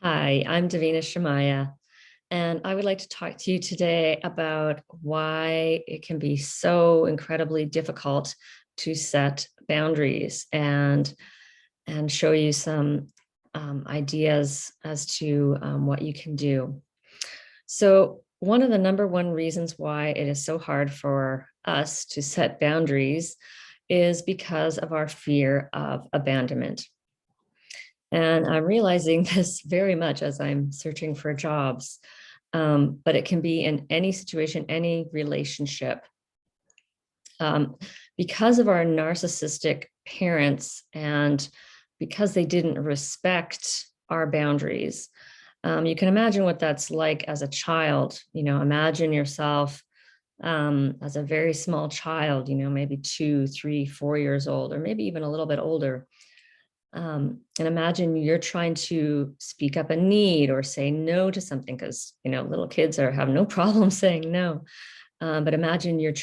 Hi, I'm Davina Shamaya, and I would like to talk to you today about why it can be so incredibly difficult to set boundaries and show you some ideas as to what you can do. So, one of the number one reasons why it is so hard for us to set boundaries is because of our fear of abandonment. And I'm realizing this very much as I'm searching for jobs. But it can be in any situation, any relationship. Um, because of our narcissistic parents and because they didn't respect our boundaries, you can imagine what that's like as a child. Imagine yourself as a very small child, maybe 2, 3, 4 years old, or maybe even a little bit older. And imagine you're trying to speak up a need or say no to something because little kids have no problem saying no. But imagine your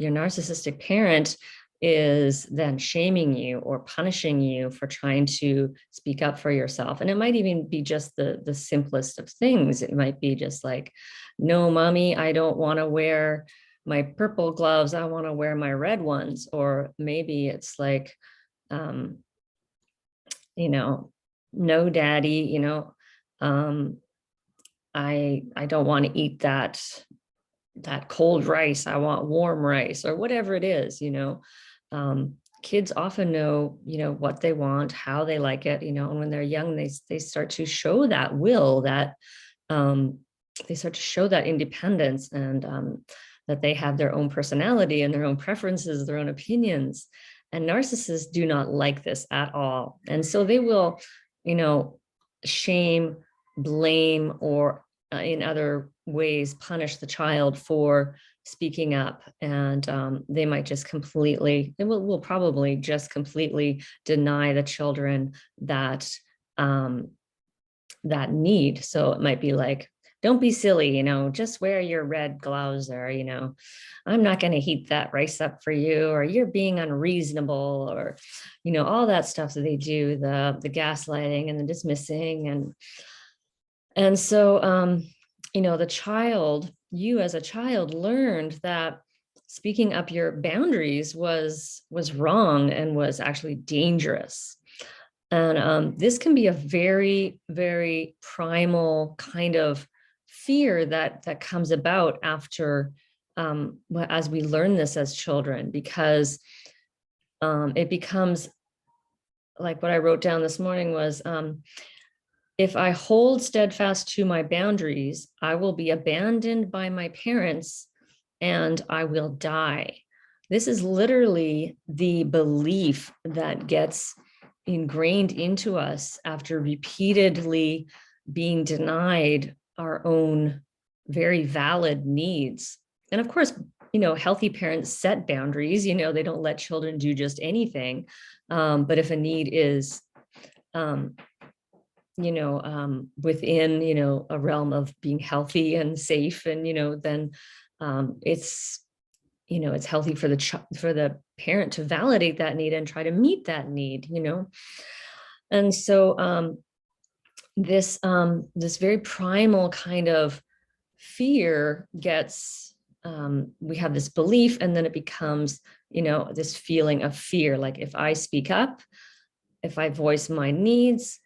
narcissistic parent is then shaming you or punishing you for trying to speak up for yourself. And it might even be just the simplest of things. It might be just like, no, mommy, I don't want to wear my purple gloves. I want to wear my red ones. Or maybe it's like, um, no, daddy, um, I don't want to eat that cold rice. I want warm rice or whatever it is. Um, Kids often know, what they want, how they like it, and when they're young, they start to show that will, that they start to show that independence and that they have their own personality and their own preferences, their own opinions. And narcissists do not like this at all. And so they will, you know, shame, blame, or in other ways punish the child for speaking up. And they might just completely, will probably just completely deny the children that need. So it might be like, don't be silly, just wear your red gloves, or, I'm not going to heat that rice up for you, or you're being unreasonable, or, all that stuff that they do, the gaslighting and the dismissing. And so, you as a child learned that speaking up your boundaries was wrong and was actually dangerous. And this can be a very, very primal kind of fear that comes about after as we learn this as children, because it becomes like what I wrote down this morning was, if I hold steadfast to my boundaries, I will be abandoned by my parents and I will die. This is literally the belief that gets ingrained into us after repeatedly being denied our own very valid needs. And of course, healthy parents set boundaries. They don't let children do just anything. But if a need is, within, a realm of being healthy and safe, and, then it's healthy for the parent to validate that need and try to meet that need. And so this very primal kind of fear gets, we have this belief, and then it becomes, this feeling of fear. Like, if I speak up, if I voice my needs,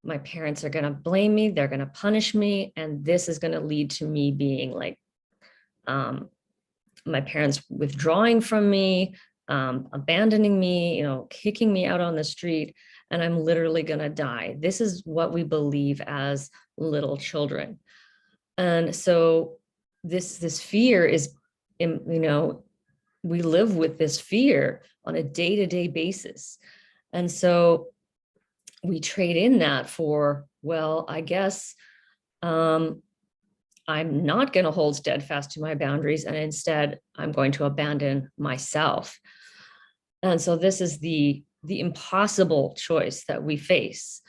my parents are going to blame me, they're going to punish me, and this is going to lead to me being like, my parents withdrawing from me, abandoning me, kicking me out on the street, and I'm literally going to die. This is what we believe as little children. And so this fear is, we live with this fear on a day-to-day basis. And so we trade in that for, well, I guess I'm not going to hold steadfast to my boundaries, and instead I'm going to abandon myself. And so this is the impossible choice that we face.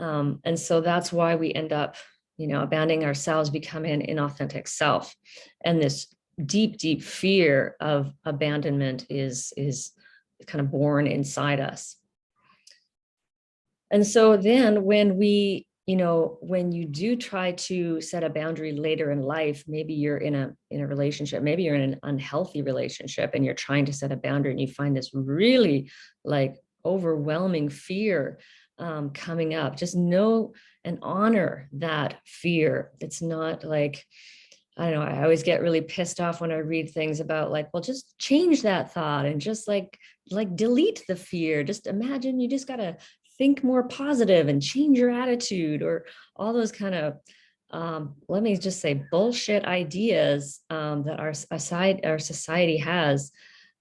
And so that's why we end up, abandoning ourselves, becoming an inauthentic self. And this deep, deep fear of abandonment is kind of born inside us. And so then when we when you do try to set a boundary later in life, maybe you're in a relationship, maybe you're in an unhealthy relationship and you're trying to set a boundary and you find this really like overwhelming fear coming up. Just know and honor that fear. It's not like, I don't know, I always get really pissed off when I read things about like, well, just change that thought and just like delete the fear. Just imagine you just got to think more positive and change your attitude, or all those kind of, let me just say, bullshit ideas that our society has,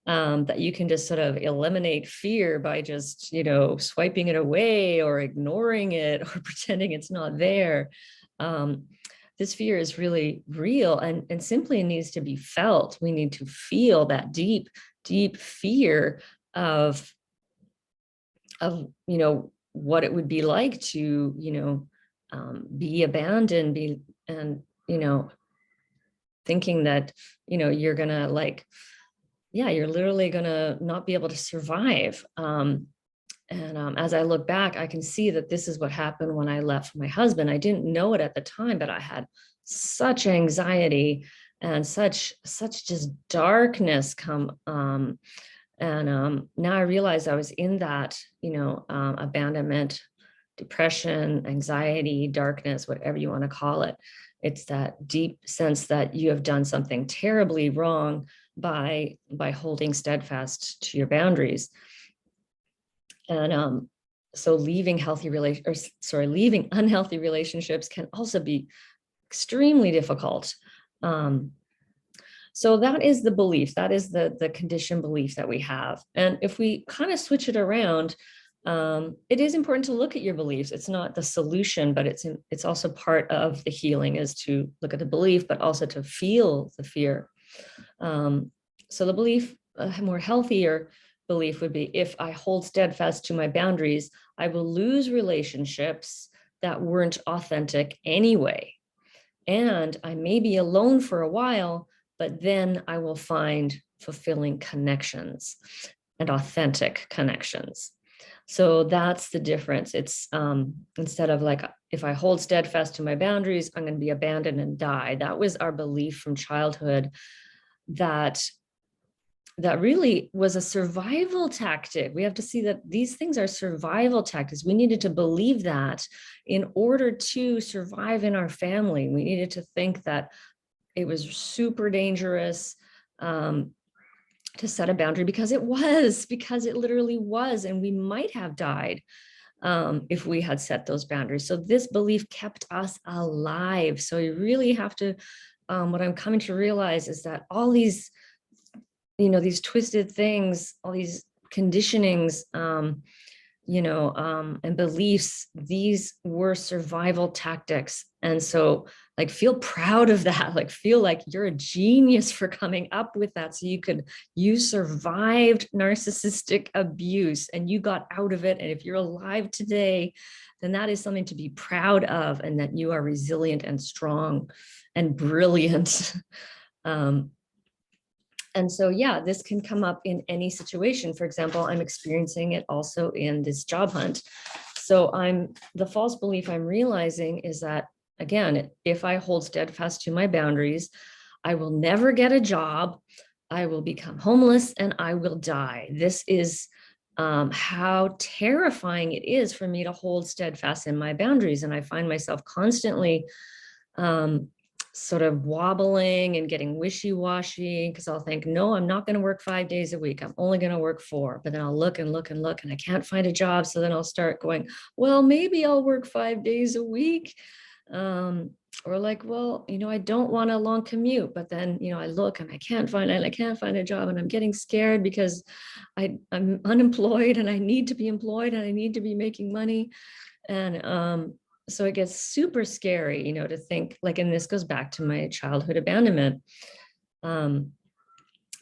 that you can just sort of eliminate fear by just, swiping it away or ignoring it or pretending it's not there. This fear is really real and simply needs to be felt. We need to feel that deep, deep fear of what it would be like to be abandoned, thinking that you're gonna you're literally gonna not be able to survive. As I look back, I can see that this is what happened when I left my husband. I didn't know it at the time, but I had such anxiety and such just darkness come. Now I realize I was in that, abandonment, depression, anxiety, darkness, whatever you want to call it. It's that deep sense that you have done something terribly wrong by holding steadfast to your boundaries. And so leaving unhealthy relationships can also be extremely difficult. So that is the belief, that is the conditioned belief that we have. And if we kind of switch it around, it is important to look at your beliefs. It's not the solution, but it's also part of the healing, is to look at the belief, but also to feel the fear. So the belief, a more healthier belief would be, if I hold steadfast to my boundaries, I will lose relationships that weren't authentic anyway. And I may be alone for a while, but then I will find fulfilling connections and authentic connections. So that's the difference. It's instead of like, if I hold steadfast to my boundaries, I'm going to be abandoned and die. That was our belief from childhood, that really was a survival tactic. We have to see that these things are survival tactics. We needed to believe that in order to survive in our family. We needed to think that it was super dangerous to set a boundary, because it literally was, and we might have died if we had set those boundaries. So this belief kept us alive. So you really have to, what I'm coming to realize is that all these, these twisted things, all these conditionings, and beliefs, these were survival tactics. And so like, feel proud of that, like feel like you're a genius for coming up with that. So you survived narcissistic abuse and you got out of it. And if you're alive today, then that is something to be proud of, and that you are resilient and strong and brilliant. And so, yeah, this can come up in any situation. For example, I'm experiencing it also in this job hunt. So the false belief I'm realizing is that, again, if I hold steadfast to my boundaries, I will never get a job, I will become homeless, and I will die. This is how terrifying it is for me to hold steadfast in my boundaries. And I find myself constantly sort of wobbling and getting wishy-washy, because I'll think, no, I'm not going to work 5 days a week. I'm only going to work 4. But then I'll look and look and look, and I can't find a job. So then I'll start going, well, maybe I'll work 5 days a week. Or like, well, I don't want a long commute, but then, I look and I can't find a job, and I'm getting scared because I'm unemployed and I need to be employed and I need to be making money. And, so it gets super scary, to think like, and this goes back to my childhood abandonment. But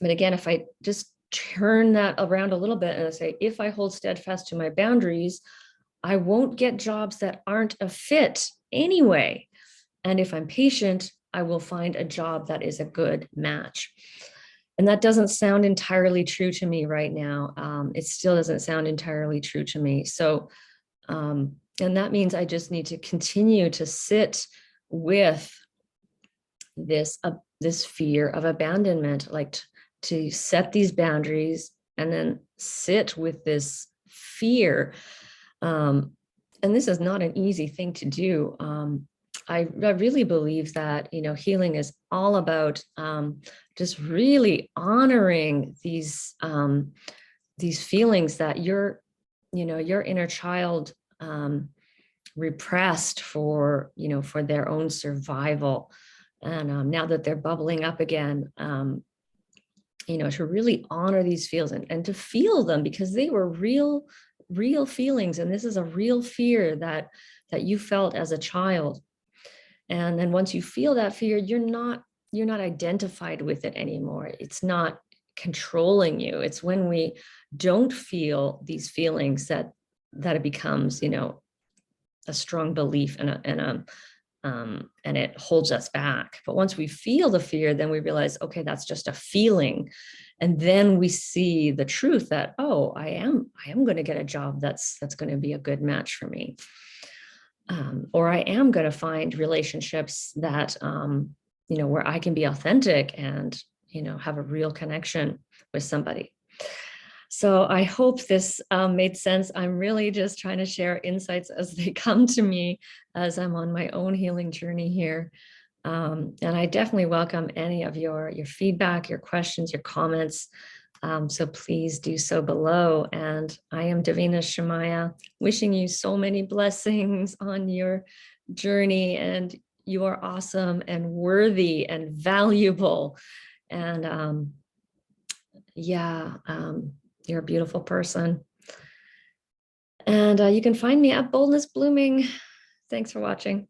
again, if I just turn that around a little bit and I say, if I hold steadfast to my boundaries, I won't get jobs that aren't a fit anyway. And if I'm patient, I will find a job that is a good match. And that doesn't sound entirely true to me right now. It still doesn't sound entirely true to me. So, And that means I just need to continue to sit with this fear of abandonment, like to set these boundaries and then sit with this fear. And this is not an easy thing to do. I really believe that, healing is all about just really honoring these feelings that your inner child repressed for their own survival. And now that they're bubbling up again, to really honor these feels and to feel them, because they were real feelings. And this is a real fear that you felt as a child. And then once you feel that fear, you're not identified with it anymore. It's not controlling you. It's when we don't feel these feelings that it becomes, a strong belief and it holds us back. But once we feel the fear, then we realize, okay, that's just a feeling. And then we see the truth that, oh, I am going to get a job that's going to be a good match for me. Or I am going to find relationships that, where I can be authentic and, have a real connection with somebody. So I hope this made sense. I'm really just trying to share insights as they come to me as I'm on my own healing journey here. And I definitely welcome any of your feedback, your questions, your comments. So please do so below. And I am Davina Shemaya, wishing you so many blessings on your journey. And you are awesome and worthy and valuable. And you're a beautiful person. And you can find me at Boldness Blooming. Thanks for watching.